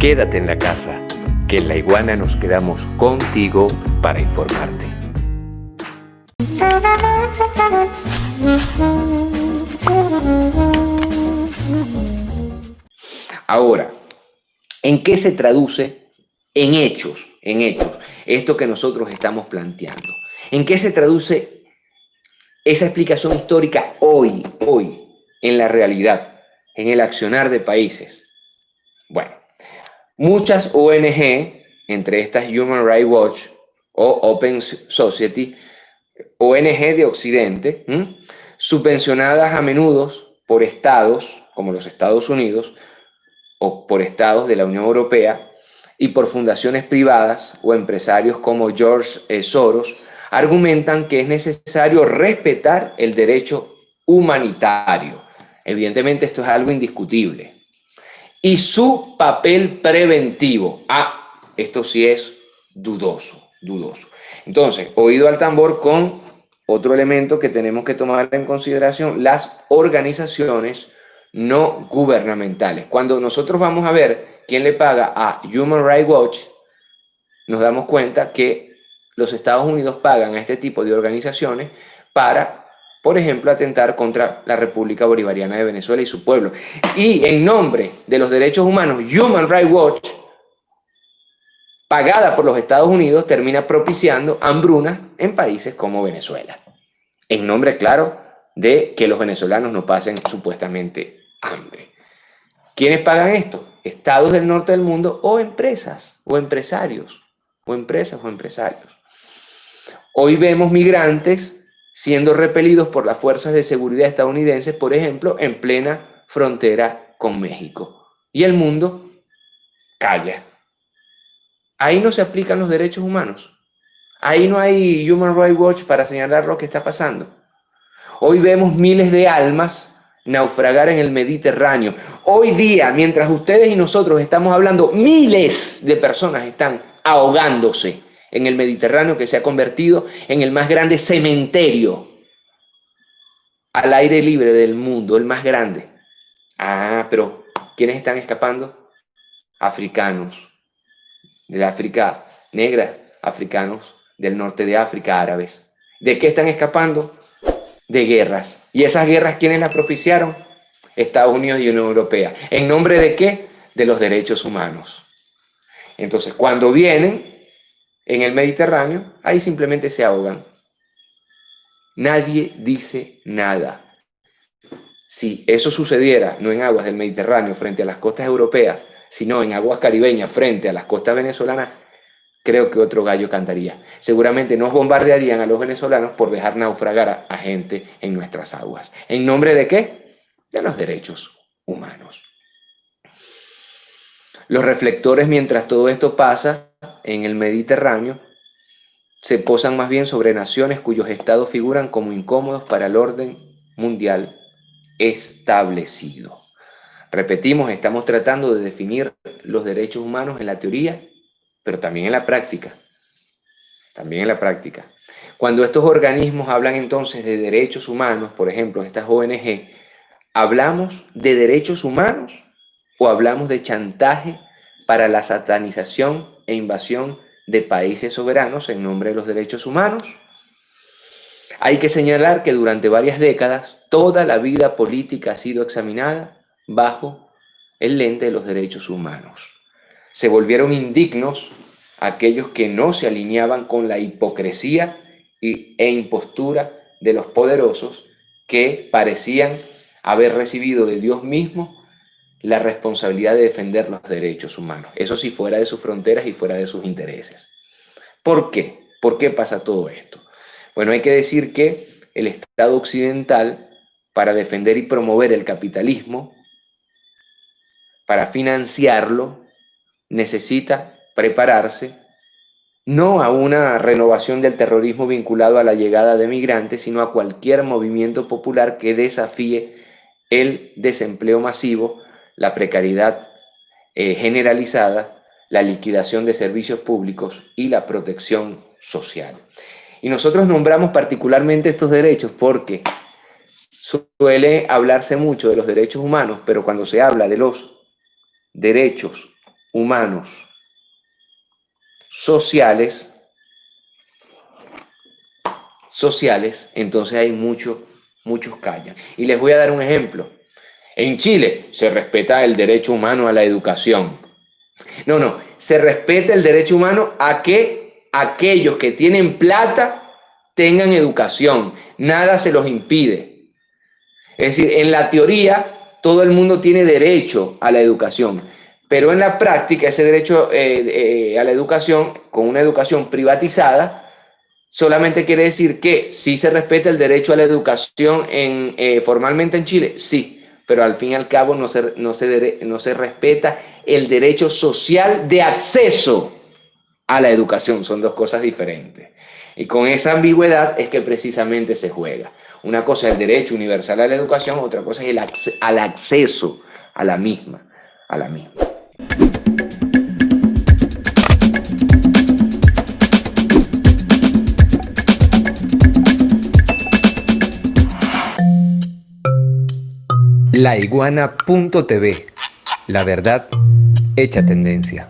Quédate en la casa, que en La Iguana nos quedamos contigo para informarte. Ahora, ¿en qué se traduce? En hechos, esto que nosotros estamos planteando. ¿En qué se traduce esa explicación histórica hoy, en la realidad, en el accionar de países? Bueno, muchas ONG, entre estas Human Rights Watch o Open Society, ONG de Occidente, subvencionadas a menudo por estados, como los Estados Unidos, o por estados de la Unión Europea, y por fundaciones privadas o empresarios como George Soros, argumentan que es necesario respetar el derecho humanitario. Evidentemente esto es algo indiscutible. Y su papel preventivo. Esto sí es dudoso. Entonces, oído al tambor con otro elemento que tenemos que tomar en consideración: las organizaciones no gubernamentales. Cuando nosotros vamos a ver quién le paga a Human Rights Watch, nos damos cuenta que los Estados Unidos pagan a este tipo de organizaciones para, por ejemplo, atentar contra la República Bolivariana de Venezuela y su pueblo. Y en nombre de los derechos humanos, Human Rights Watch, pagada por los Estados Unidos, termina propiciando hambruna en países como Venezuela. En nombre, claro, de que los venezolanos no pasen supuestamente hambre. ¿Quiénes pagan esto? Estados del norte del mundo o empresas o empresarios o empresas o empresarios. Hoy vemos migrantes siendo repelidos por las fuerzas de seguridad estadounidenses, por ejemplo, en plena frontera con México. Y el mundo calla. Ahí no se aplican los derechos humanos. Ahí no hay Human Rights Watch para señalar lo que está pasando. Hoy vemos miles de almas naufragar en el Mediterráneo. Hoy día, mientras ustedes y nosotros estamos hablando, miles de personas están ahogándose en el Mediterráneo, que se ha convertido en el más grande cementerio al aire libre del mundo, el más grande. Pero ¿quiénes están escapando? Africanos, del África negra, africanos del norte de África, árabes. ¿De qué están escapando? De guerras. ¿Y esas guerras quiénes las propiciaron? Estados Unidos y Unión Europea. ¿En nombre de qué? De los derechos humanos. Entonces, cuando vienen en el Mediterráneo, ahí simplemente se ahogan. Nadie dice nada. Si eso sucediera no en aguas del Mediterráneo frente a las costas europeas, sino en aguas caribeñas frente a las costas venezolanas, creo que otro gallo cantaría. Seguramente nos bombardearían a los venezolanos por dejar naufragar a gente en nuestras aguas. ¿En nombre de qué? De los derechos humanos. Los reflectores, mientras todo esto pasa en el Mediterráneo, se posan más bien sobre naciones cuyos estados figuran como incómodos para el orden mundial establecido. Repetimos, estamos tratando de definir los derechos humanos en la teoría, pero también en la práctica. Cuando estos organismos hablan entonces de derechos humanos, por ejemplo, estas ONG, ¿hablamos de derechos humanos o hablamos de chantaje para la satanización e invasión de países soberanos en nombre de los derechos humanos? Hay que señalar que durante varias décadas toda la vida política ha sido examinada bajo el lente de los derechos humanos. Se volvieron indignos aquellos que no se alineaban con la hipocresía e impostura de los poderosos, que parecían haber recibido de Dios mismo la responsabilidad de defender los derechos humanos. Eso sí, fuera de sus fronteras y fuera de sus intereses. ¿Por qué? ¿Por qué pasa todo esto? Bueno, hay que decir que el Estado occidental, para defender y promover el capitalismo, para financiarlo, necesita prepararse no a una renovación del terrorismo vinculado a la llegada de migrantes, sino a cualquier movimiento popular que desafíe el desempleo masivo, la precariedad generalizada, la liquidación de servicios públicos y la protección social. Y nosotros nombramos particularmente estos derechos porque suele hablarse mucho de los derechos humanos, pero cuando se habla de los derechos humanos sociales, entonces hay muchos callan. Y les voy a dar un ejemplo. En Chile se respeta el derecho humano a la educación. No, se respeta el derecho humano a que aquellos que tienen plata tengan educación. Nada se los impide. Es decir, en la teoría todo el mundo tiene derecho a la educación, pero en la práctica ese derecho a la educación, con una educación privatizada, solamente quiere decir que sí se respeta el derecho a la educación formalmente en Chile, sí, pero al fin y al cabo no se respeta el derecho social de acceso a la educación. Son dos cosas diferentes. Y con esa ambigüedad es que precisamente se juega. Una cosa es el derecho universal a la educación, otra cosa es al acceso a la misma. Laiguana.tv. La verdad hecha tendencia.